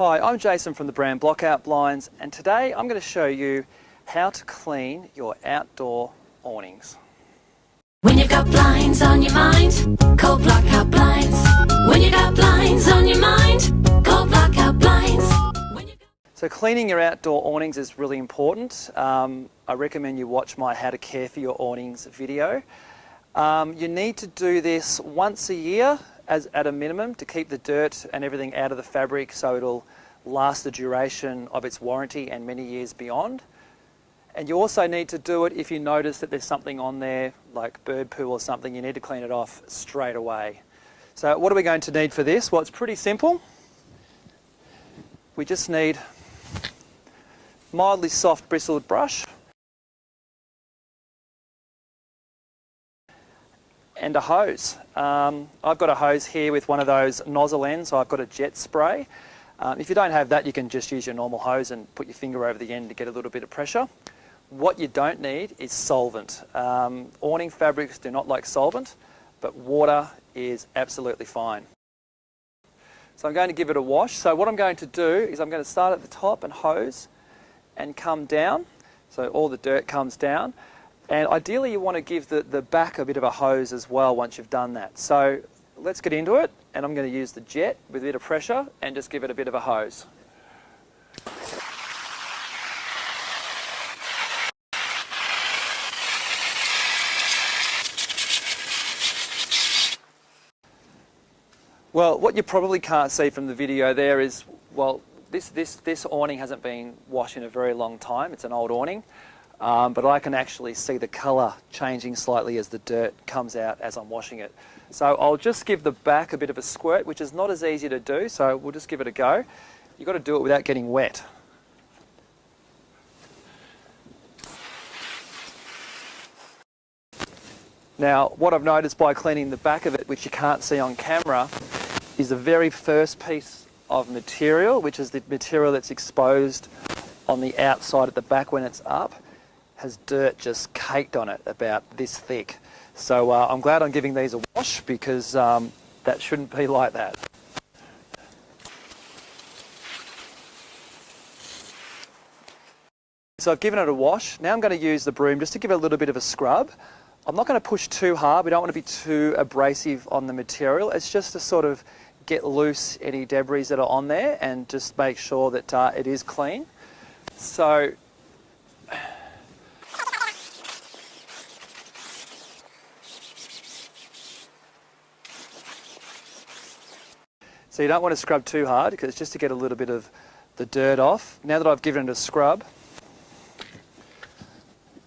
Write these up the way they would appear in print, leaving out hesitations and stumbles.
Hi, I'm Jason from the brand Blockout Blinds, and today I'm going to show you how to clean your outdoor awnings. When you've got blinds on your mind, call Blockout Blinds. When you've got blinds on your mind, call Blockout Blinds. So cleaning your outdoor awnings is really important. I recommend you watch my How to Care for Your Awnings video. You need to do this once a year at a minimum to keep the dirt and everything out of the fabric so it'll last the duration of its warranty and many years beyond. And you also need to do it if you notice that there's something on there like bird poo or something. You need to clean it off straight away. So what are we going to need for this? Well, it's pretty simple. We just need mildly soft bristled brush and a hose. I've got a hose here with one of those nozzle ends, so I've got a jet spray. If you don't have that, you can just use your normal hose and put your finger over the end to get a little bit of pressure. What you don't need is solvent. Awning fabrics do not like solvent, but water is absolutely fine. So I'm going to give it a wash. So what I'm going to do is I'm going to start at the top and hose and come down, so all the dirt comes down. And ideally you want to give the back a bit of a hose as well once you've done that. So let's get into it, and I'm going to use the jet with a bit of pressure and just give it a bit of a hose. Well, what you probably can't see from the video there is, well, this awning hasn't been washed in a very long time. It's an old awning. But I can actually see the colour changing slightly as the dirt comes out as I'm washing it. So I'll just give the back a bit of a squirt, which is not as easy to do, so we'll just give it a go. You've got to do it without getting wet. Now, what I've noticed by cleaning the back of it, which you can't see on camera, is the very first piece of material, which is the material that's exposed on the outside at the back when it's up, has dirt just caked on it about this thick. So I'm glad I'm giving these a wash because that shouldn't be like that. So I've given it a wash. Now I'm going to use the broom just to give it a little bit of a scrub. I'm not going to push too hard. We don't want to be too abrasive on the material. It's just to sort of get loose any debris that are on there and just make sure that it is clean. So you don't want to scrub too hard because it's just to get a little bit of the dirt off. Now that I've given it a scrub,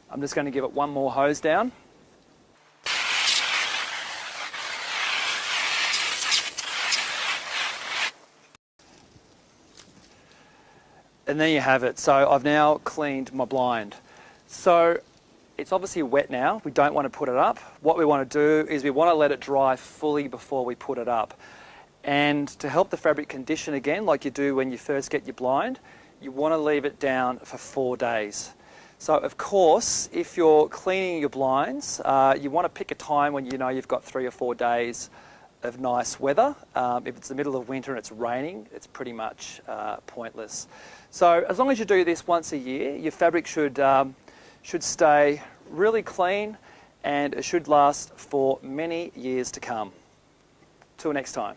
I'm just going to give it one more hose down. And there you have it. So I've now cleaned my blind. So it's obviously wet now. We don't want to put it up. What we want to do is we want to let it dry fully before we put it up. And to help the fabric condition again, like you do when you first get your blind, you want to leave it down for 4 days. So of course, if you're cleaning your blinds, you want to pick a time when you know you've got 3 or 4 days of nice weather. If it's the middle of winter and it's raining, it's pretty much pointless. So as long as you do this once a year, your fabric should stay really clean and it should last for many years to come. Till next time.